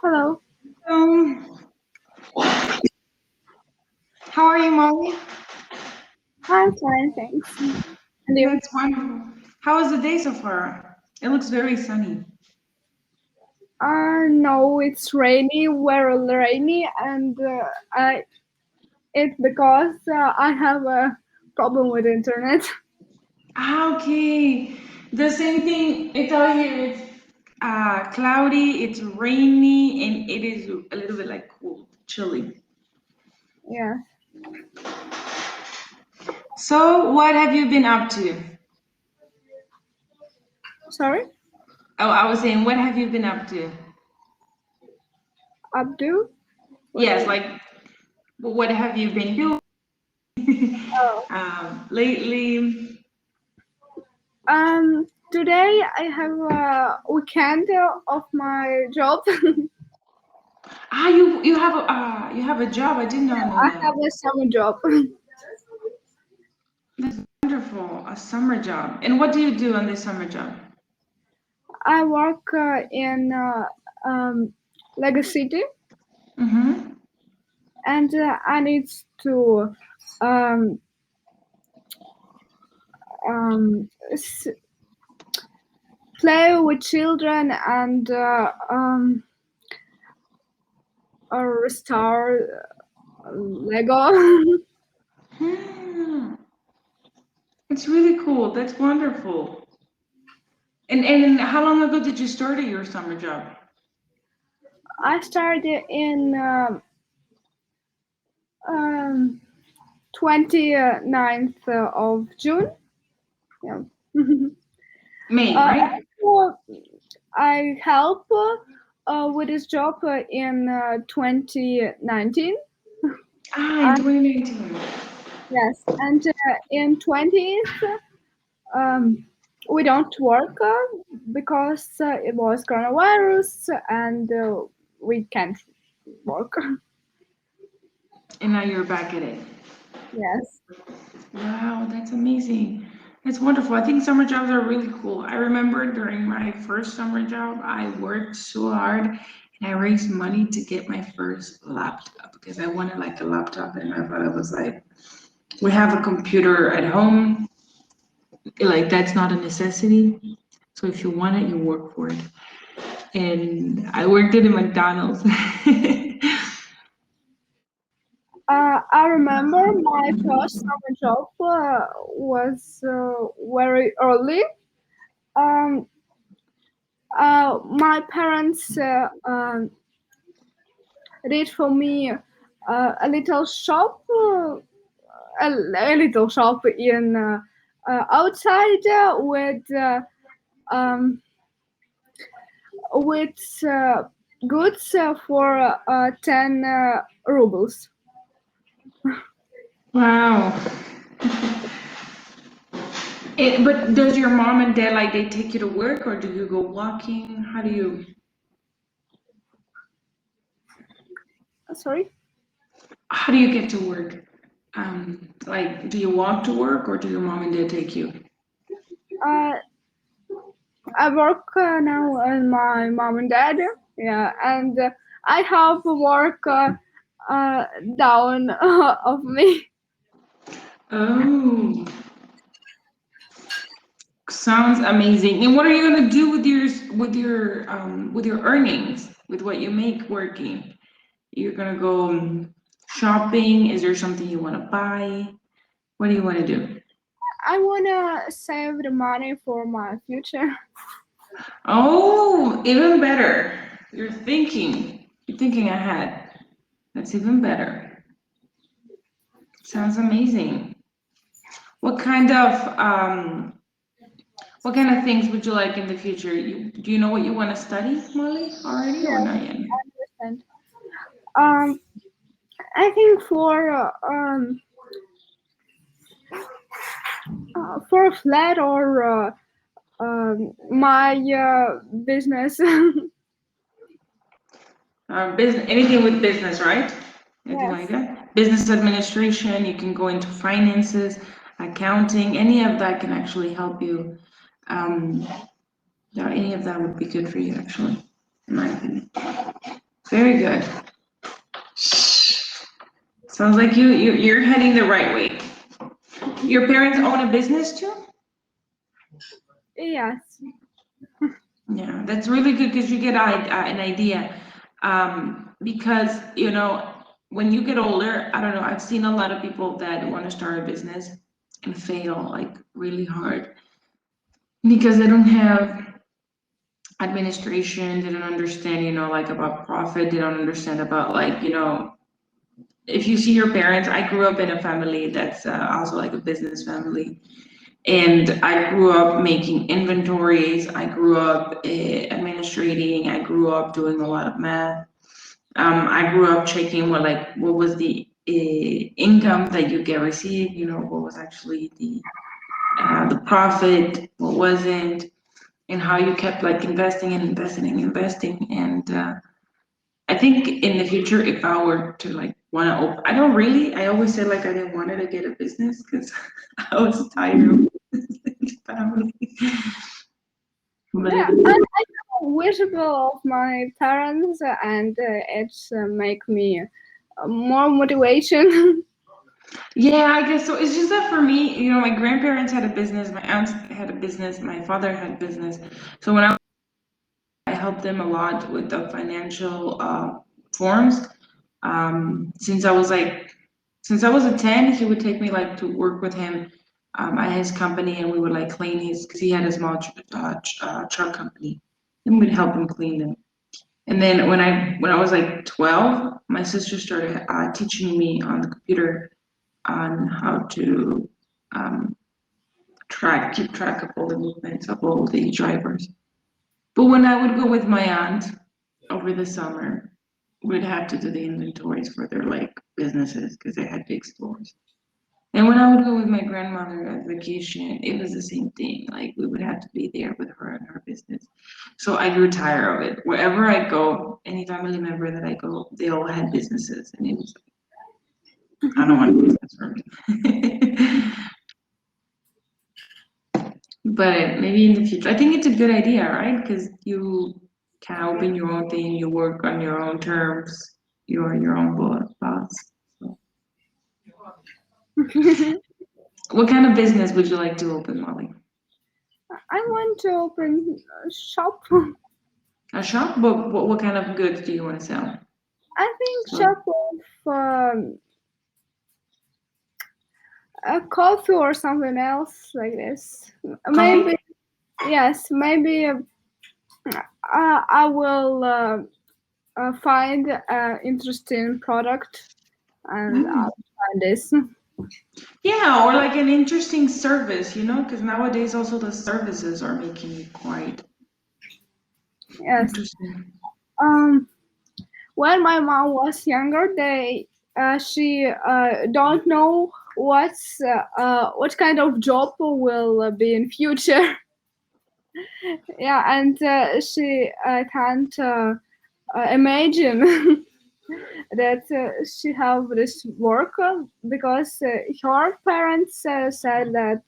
Hello. Um, how are you, Molly? I'm fine, thanks. And you? That's wonderful. How was the day so far? It looks very sunny. No, it's rainy, very rainy, and it's because I have a problem with internet. Ah, okay. The same thing. It's out here. It's cloudy. It's rainy, and it is a little bit like cool, chilly. Yeah. So, what have you been up to? Sorry? Oh, I was saying, what have you been up to? Abdu? What do Yes, you? like, what have you been doing Oh. lately? Today I have a weekend of my job. Ah, you have a job. I did not know I have that. a summer job. That's wonderful. A summer job. And what do you do on this summer job? I work in Lego City, Mm-hmm. and I need to um, s- play with children and restore Lego. Hmm. It's really cool. That's wonderful. And how long ago did you start at your summer job? I started in 29th of June. Yeah. May, right? Also, I help with this job in 2019. Ah, in And 2019. yes, and in 20th, um, we don't work because it was coronavirus and we can't work. And now you're back at it. Yes. Wow, that's amazing. That's wonderful. I think summer jobs are really cool. I remember during my first summer job, I worked so hard and I raised money to get my first laptop because I wanted like a laptop and my father was like, we have a computer at home. Like that's not a necessity. So if you want it, you work for it. And I worked at a McDonald's. I remember my first summer job was very early. Um, my parents did for me a little shop, a little shop in outside um, with goods for 10 rubles. Wow. But does your mom and dad like they take you to work or do you go walking? Sorry. How do you get to work? Like do you walk to work or do your mom and dad take you? Uh, I work now with my mom and dad. Yeah, and I have work uh, down of me. Oh, sounds amazing. And what are you gonna do with your earnings, with what you make working? You're gonna go shopping? Is there something you want to buy? What do you want to do? I wanna save the money for my future. Oh, even better. You're thinking ahead. That's even better. Sounds amazing. What kind of um, what kind of things would you like in the future? Do you know what you want to study, Molly, already or Yes, not yet? I understand. Um, I think for a flat or my business. Business, anything with business, right? Anything like Yes. that? Business administration. You can go into finances, accounting. Any of that can actually help you. Um, yeah, any of that would be good for you, actually, in my opinion. Very good. Sounds like you're heading the right way. Your parents own a business too? Yes. Yeah, that's really good because you get an idea. Because, when you get older, I don't know, I've seen a lot of people that want to start a business and fail like really hard because they don't have administration, they don't understand, like about profit, they don't understand about like, if you see your parents, I grew up in a family that's also like a business family. And I grew up making inventories. I grew up administrating. I grew up doing a lot of math. I grew up checking what was the income that you get received. What was actually the profit, what wasn't, and how you kept like investing and investing and investing. And I think in the future, if I were to like want to open, I always say like I didn't want to get a business because I was tired of family. But Yeah, and I know visible of my parents, and it's make me more motivation. yeah, I guess so. It's just that for me, my grandparents had a business, my aunts had a business, my father had a business. So when I helped them a lot with the financial forms. Since I was a 10, he would take me like to work with him at his company, and we would like clean because he had a small truck company, and we'd help him clean them. And then when I was like 12, my sister started teaching me on the computer on how to um, keep track of all the movements of all the drivers. But when I would go with my aunt over the summer, we'd have to do the inventories for their like businesses because they had big stores. And when I would go with my grandmother on vacation, it was the same thing. Like we would have to be there with her and her business. So I grew tired of it. Wherever I go, any family member that I go, they all had businesses, and it was like, I don't want a business for me. But maybe in the future, I think it's a good idea, right? Because you can open your own thing, you work on your own terms, you're your own boss. So, what kind of business would you like to open, Molly? I want to open a shop. A shop? What kind of goods do you want to sell? I think So, shop of a coffee or something else like this. Maybe coffee? yes. Maybe I will find an interesting product and Mm. I'll find this. Yeah, or like an interesting service, because nowadays also the services are making it quite Yes. interesting. Um. When my mom was younger, she don't know what kind of job will be in future. Yeah, and she can't imagine that she have this work because her parents said that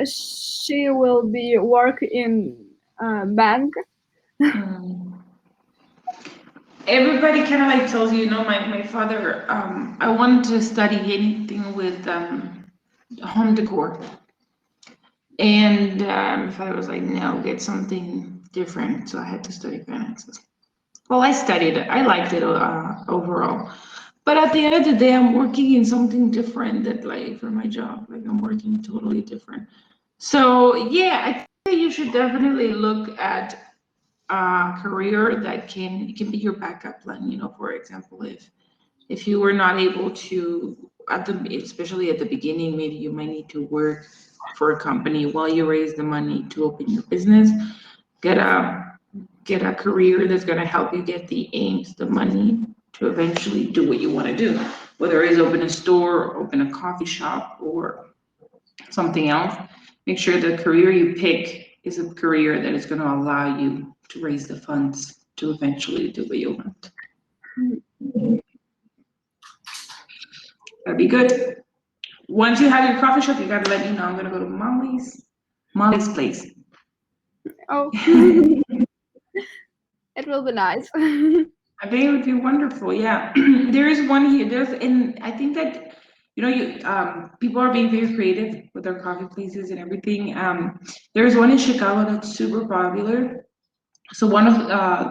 she will be work in bank. Mm. Everybody kind of like tells you, my father, I wanted to study anything with home decor. And my father was like, no, get something different. So I had to study finances. Well, I studied it. I liked it overall. But at the end of the day, I'm working in something different that like for my job. Like I'm working totally different. So yeah, I think that you should definitely look at a career that can be your backup plan. For example, if you were not able to especially at the beginning, maybe you might need to work for a company while you raise the money to open your business. Get a career that's going to help you get the aims, the money to eventually do what you want to do, whether it's open a store, open a coffee shop, or something else. Make sure the career you pick is a career that is going to allow you to raise the funds to eventually do what you want. That'd be good. Once you have your coffee shop, you gotta let me know. I'm gonna go to Molly's place. Oh, It will be nice. I bet it would be wonderful. Yeah, there is one here. I think that people are being very creative with their coffee places and everything. There's one in Chicago that's super popular. So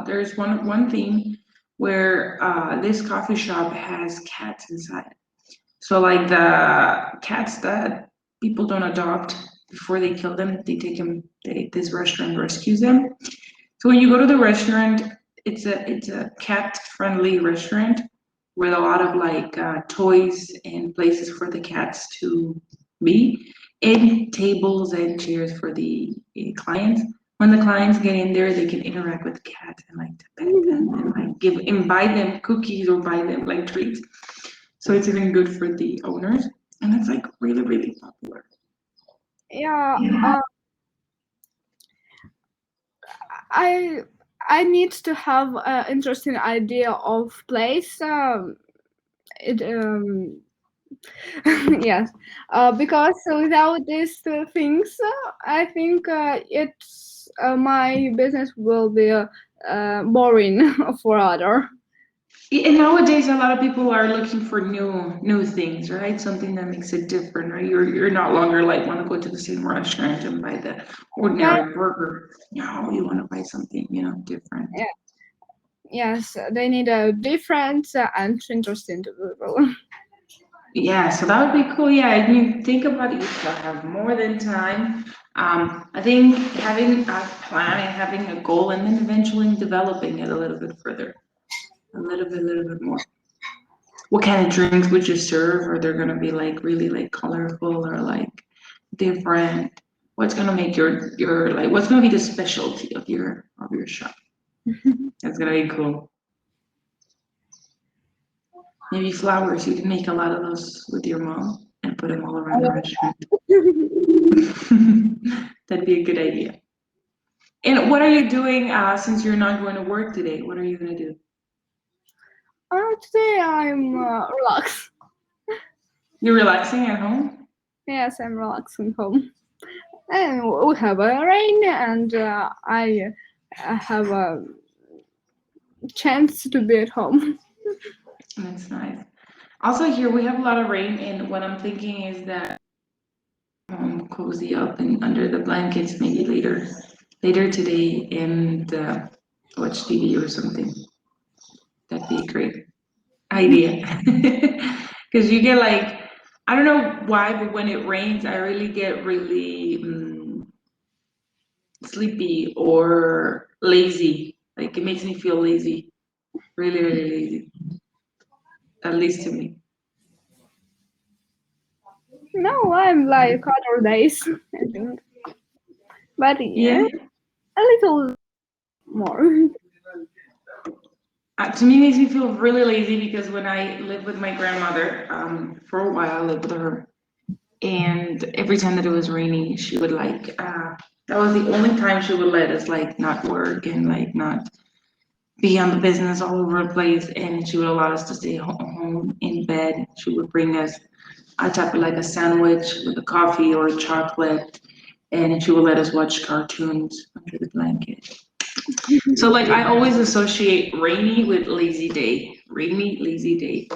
there's one thing where this coffee shop has cats inside. So like the cats that people don't adopt before they kill them, they take them. This restaurant rescues them. So when you go to the restaurant, it's a cat friendly restaurant with a lot of like toys and places for the cats to be, and tables and chairs for the clients. When the clients get in there, they can interact with the cat and like to pet them and like give and buy them cookies or buy them like treats. So it's even good for the owners, and it's like really really popular. Yeah, I I need to have an interesting idea of place. It yes, because without these things, I think it's my business will be boring for other. And nowadays, a lot of people are looking for new things, right? Something that makes it different, right? You're not longer like want to go to the same restaurant and buy the Yeah, ordinary burger. No, you want to buy something, different. yeah, yes, they need a different and interesting to people. Yeah, so that would be cool. Yeah, and you think about it, you still have more than time. I think having a plan and having a goal, and then eventually developing it a little bit further, a little bit more. What kind of drinks would you serve? Are they gonna be like really like colorful or like different? What's gonna make your like what's gonna be the specialty of your shop? That's gonna be cool. Maybe flowers. You can make a lot of those with your mom and put them all around the restaurant. That'd be a good idea. And what are you doing since you're not going to work today? What are you gonna do? Today I'm relaxed. You're relaxing at home? Yes, I'm relaxing home. And we have a rain, and I have a chance to be at home. That's nice. Also, here we have a lot of rain, and what I'm thinking is that cozy up and under the blankets maybe later today and watch TV or something. That'd be a great idea. Because you get like, I don't know why, but when it rains, I really get really sleepy or lazy. Like it makes me feel lazy, really, really lazy, at least to me. No, I'm like other days, I think. But yeah, Yeah. a little more. To me, it makes me feel really lazy because when I lived with my grandmother, for a while, I lived with her, and every time that it was raining, she would like, that was the only time she would let us like not work and like not be on the business all over the place, and she would allow us to stay home in bed. She would bring us a type of like a sandwich with a coffee or a chocolate, and she would let us watch cartoons under the blanket. So like I always associate rainy with lazy day, rainy, lazy day,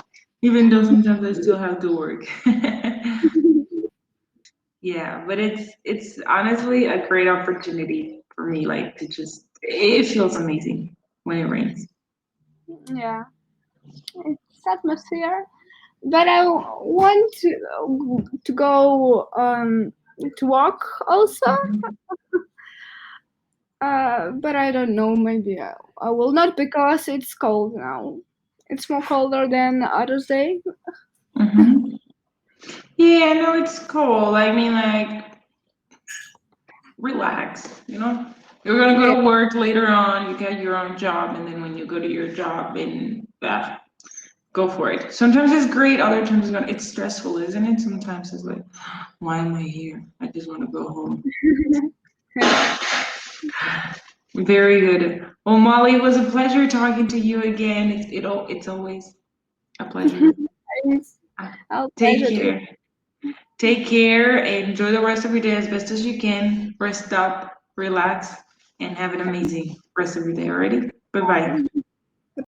even though sometimes I still have to work. Yeah, but it's honestly a great opportunity for me, like to just it feels amazing when it rains. Yeah, it's atmosphere. But I want to go to walk also. Mhm. But I don't know. Maybe I will not because it's cold now. It's more colder than others day. Mhm. Yeah, I know it's cold. I mean, like relax, You're gonna Yeah. go to work later on. You get your own job, and then when you go to your job, and go for it. Sometimes it's great. Other times it's stressful, isn't it? Sometimes it's like, why am I here? I just want to go home. Very good. Well, Molly, it was a pleasure talking to you again. It's always a pleasure. Thanks. Uh, I'll Take pleasure to. care. Take care and enjoy the rest of your day as best as you can. Rest up, relax, and have an amazing rest of your day. Already? Bye bye.